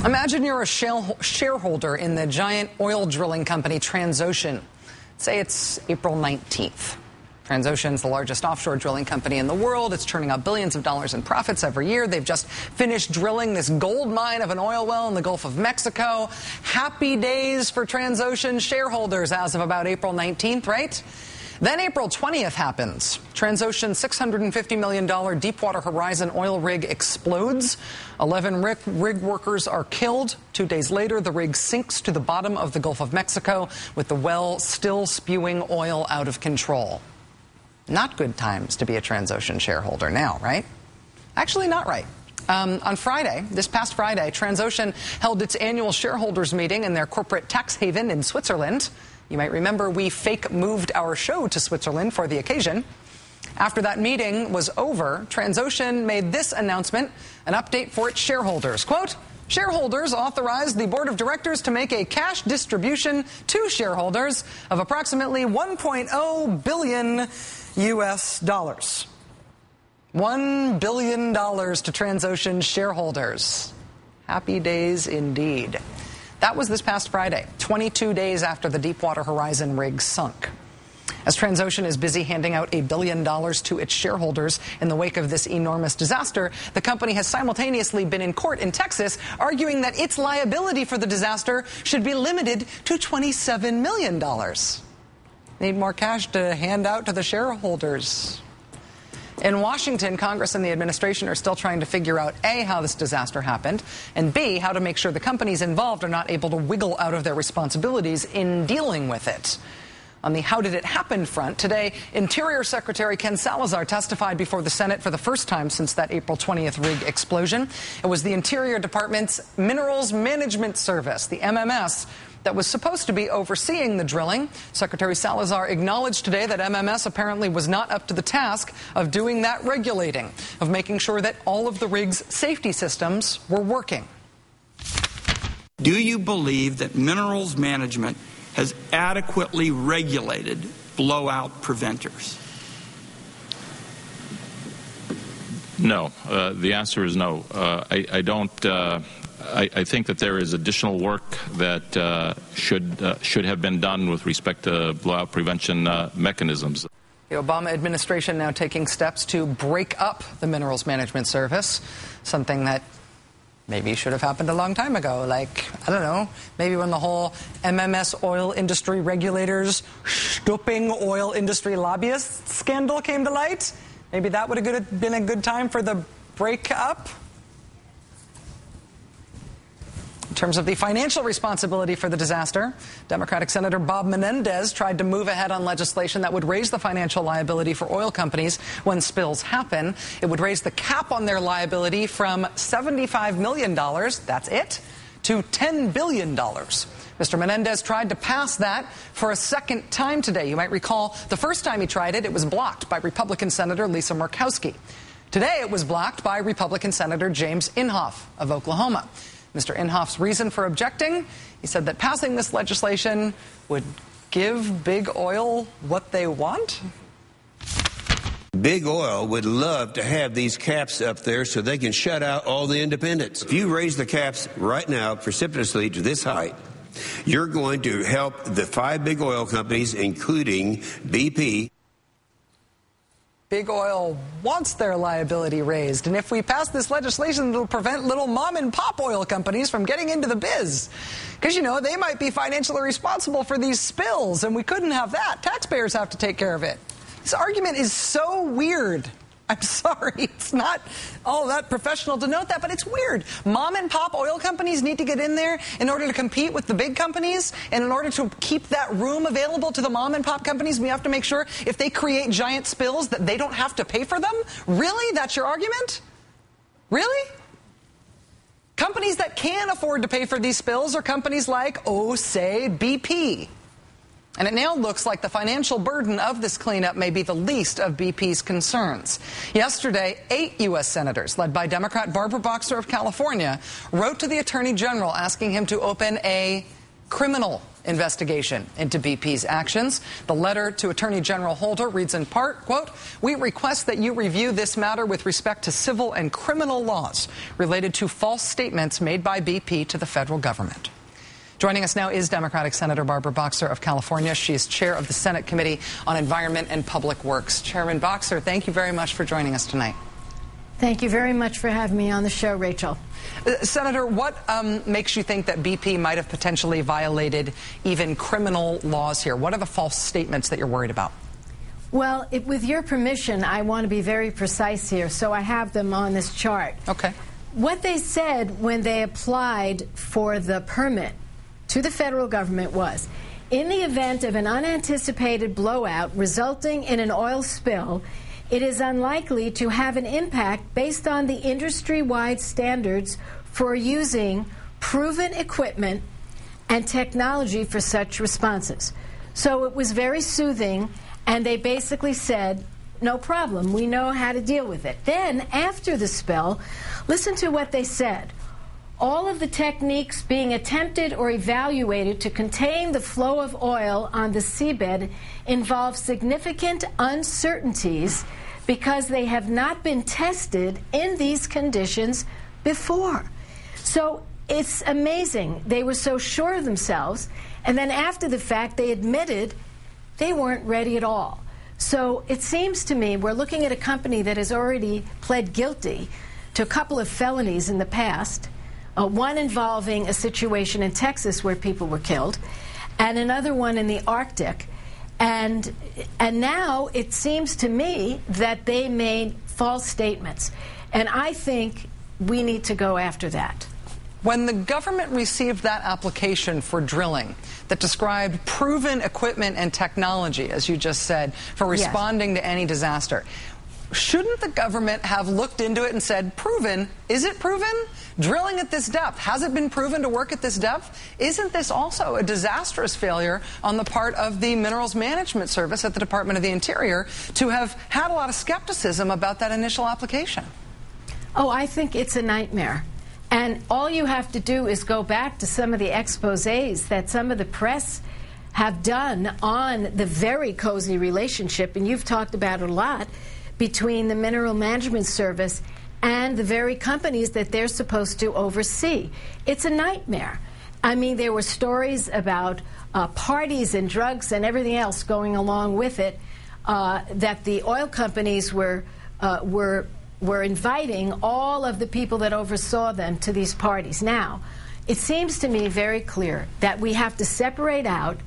Imagine you're a shareholder in the giant oil drilling company Transocean. Say it's April 19th. Transocean's the largest offshore drilling company in the world. It's churning out billions of dollars in profits every year. They've just finished drilling this gold mine of an oil well in the Gulf of Mexico. Happy days for Transocean shareholders as of about April 19th, right? Then April 20th happens. Transocean's $650 million Deepwater Horizon oil rig explodes. 11 rig workers are killed. 2 days later, the rig sinks to the bottom of the Gulf of Mexico with the well still spewing oil out of control. Not good times to be a Transocean shareholder now, right? Actually, not right. On Friday, this past Friday, Transocean held its annual shareholders meeting in their corporate tax haven in Switzerland. You might remember we fake moved our show to Switzerland for the occasion. After that meeting was over, Transocean made this announcement, an update for its shareholders. Quote, shareholders authorized the board of directors to make a cash distribution to shareholders of approximately $1.0 billion US dollars. $1 billion to Transocean shareholders. Happy days indeed. That was this past Friday, 22 days after the Deepwater Horizon rig sunk. As Transocean is busy handing out $1 billion to its shareholders in the wake of this enormous disaster, the company has simultaneously been in court in Texas arguing that its liability for the disaster should be limited to $27 million. Need more cash to hand out to the shareholders. In Washington, Congress and the administration are still trying to figure out A, how this disaster happened, and B, how to make sure the companies involved are not able to wiggle out of their responsibilities in dealing with it. On the how did it happen front, today, Interior Secretary Ken Salazar testified before the Senate for the first time since that April 20th rig explosion. It was the Interior Department's Minerals Management Service, the MMS, that was supposed to be overseeing the drilling. Secretary Salazar acknowledged today that MMS apparently was not up to the task of doing that regulating, of making sure that all of the rig's safety systems were working. Do you believe that minerals management has adequately regulated blowout preventers? No. The answer is no. I don't. I think that there is additional work that should have been done with respect to blowout prevention mechanisms. The Obama administration now taking steps to break up the Minerals Management Service, something that maybe should have happened a long time ago. Like, I don't know, maybe when the whole MMS oil industry regulators stooping oil industry lobbyists scandal came to light. Maybe that would have been a good time for the break-up. In terms of the financial responsibility for the disaster, Democratic Senator Bob Menendez tried to move ahead on legislation that would raise the financial liability for oil companies when spills happen. It would raise the cap on their liability from $75 million, that's it, to $10 billion. Mr. Menendez tried to pass that for a second time today. You might recall the first time he tried it, it was blocked by Republican Senator Lisa Murkowski. Today it was blocked by Republican Senator James Inhofe of Oklahoma. Mr. Inhofe's reason for objecting, he said that passing this legislation would give big oil what they want. Big oil would love to have these caps up there so they can shut out all the independents. If you raise the caps right now precipitously to this height, you're going to help the 5 big oil companies, including BP. Big oil wants their liability raised, and if we pass this legislation, it'll prevent little mom and pop oil companies from getting into the biz. Because, you know, they might be financially responsible for these spills, and we couldn't have that. Taxpayers have to take care of it. This argument is so weird. I'm sorry, it's not all that professional to note that, but it's weird. Mom and pop oil companies need to get in there in order to compete with the big companies, and in order to keep that room available to the mom and pop companies, we have to make sure if they create giant spills that they don't have to pay for them? Really? That's your argument? Really? Companies that can afford to pay for these spills are companies like, say, BP. And it now looks like the financial burden of this cleanup may be the least of BP's concerns. Yesterday, 8 U.S. senators, led by Democrat Barbara Boxer of California, wrote to the Attorney General asking him to open a criminal investigation into BP's actions. The letter to Attorney General Holder reads in part, quote, "We request that you review this matter with respect to civil and criminal laws related to false statements made by BP to the federal government." Joining us now is Democratic Senator Barbara Boxer of California. She is chair of the Senate Committee on Environment and Public Works. Chairman Boxer, thank you very much for joining us tonight. Thank you very much for having me on the show, Rachel. Senator, what makes you think that BP might have potentially violated even criminal laws here? What are the false statements that you're worried about? Well, with your permission, I want to be very precise here, so I have them on this chart. Okay. What they said when they applied for the permit to the federal government was, in the event of an unanticipated blowout resulting in an oil spill, it is unlikely to have an impact based on the industry-wide standards for using proven equipment and technology for such responses. So it was very soothing, and they basically said, no problem, we know how to deal with it. Then, after the spill, listen to what they said. All of the techniques being attempted or evaluated to contain the flow of oil on the seabed involve significant uncertainties because they have not been tested in these conditions before. So it's amazing. They were so sure of themselves, and then after the fact, they admitted they weren't ready at all. So it seems to me we're looking at a company that has already pled guilty to a couple of felonies in the past, one involving a situation in Texas where people were killed, and another one in the Arctic. And now it seems to me that they made false statements. And I think we need to go after that. When the government received that application for drilling that described proven equipment and technology, as you just said, for responding to any disaster, shouldn't the government have looked into it and said, proven, is it proven? Drilling at this depth, has it been proven to work at this depth? Isn't this also a disastrous failure on the part of the Minerals Management Service at the Department of the Interior to have had a lot of skepticism about that initial application? Oh, I think it's a nightmare. And all you have to do is go back to some of the exposés that some of the press have done on the very cozy relationship, and you've talked about it a lot, between the Mineral Management Service and the very companies that they're supposed to oversee. It's a nightmare. I mean, there were stories about parties and drugs and everything else going along with it, that the oil companies were inviting all of the people that oversaw them to these parties. Now, it seems to me very clear that we have to separate out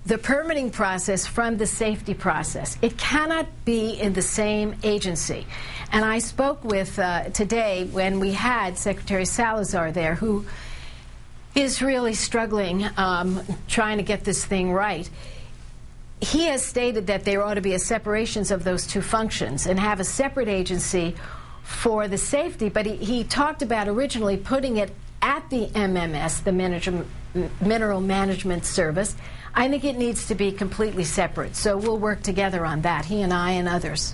the permitting process from the safety process. It cannot be in the same agency. And I spoke with today when we had Secretary Salazar there, who is really struggling trying to get this thing right. He has stated that there ought to be a separation of those two functions and have a separate agency for the safety, but he talked about originally putting it at the MMS, the Mineral Management Service. I think it needs to be completely separate, so we'll work together on that, he and I and others.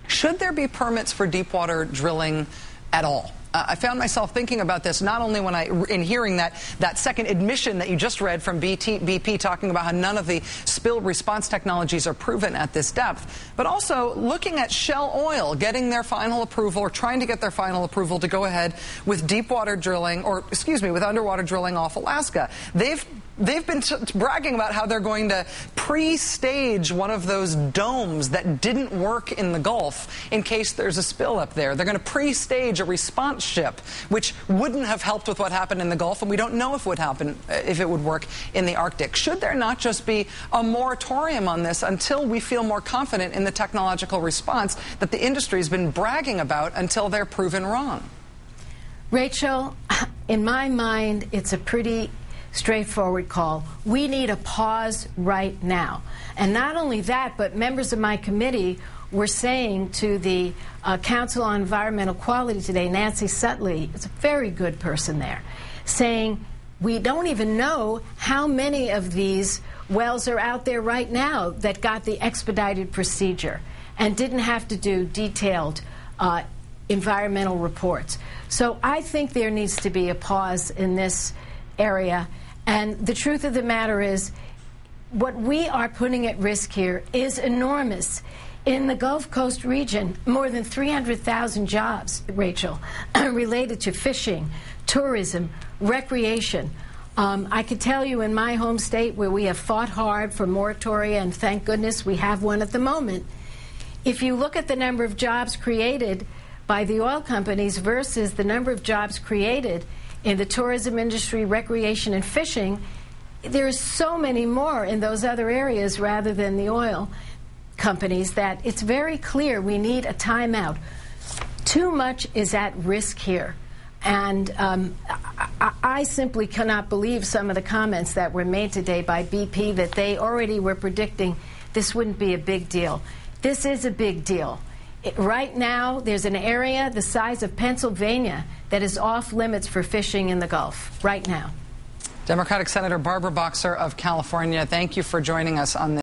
Should there be permits for deepwater drilling at all? I found myself thinking about this not only in hearing that second admission that you just read from BP talking about how none of the spill response technologies are proven at this depth, but also looking at Shell Oil getting their final approval or trying to get their final approval to go ahead with deepwater drilling, or excuse me, with underwater drilling off Alaska. They've been bragging about how they're going to pre-stage one of those domes that didn't work in the Gulf in case there's a spill up there. They're going to pre-stage a response ship, which wouldn't have helped with what happened in the Gulf, and we don't know if it would work in the Arctic. Should there not just be a moratorium on this until we feel more confident in the technological response that the industry has been bragging about until they're proven wrong? Rachel, in my mind, it's a pretty straightforward call. We need a pause right now. And not only that, but members of my committee were saying to the Council on Environmental Quality today, Nancy Sutley, is a very good person there, saying we don't even know how many of these wells are out there right now that got the expedited procedure and didn't have to do detailed environmental reports. So I think there needs to be a pause in this area. And the truth of the matter is, what we are putting at risk here is enormous. In the Gulf Coast region, more than 300,000 jobs, Rachel, related to fishing, tourism, recreation. I could tell you in my home state, where we have fought hard for moratoria, and thank goodness we have one at the moment, if you look at the number of jobs created by the oil companies versus the number of jobs created in the tourism industry, recreation, and fishing, there are so many more in those other areas rather than the oil companies that it's very clear we need a timeout. Too much is at risk here. And I simply cannot believe some of the comments that were made today by BP that they already were predicting this wouldn't be a big deal. This is a big deal. Right now, there's an area the size of Pennsylvania that is off limits for fishing in the Gulf right now. Democratic Senator Barbara Boxer of California, thank you for joining us on this.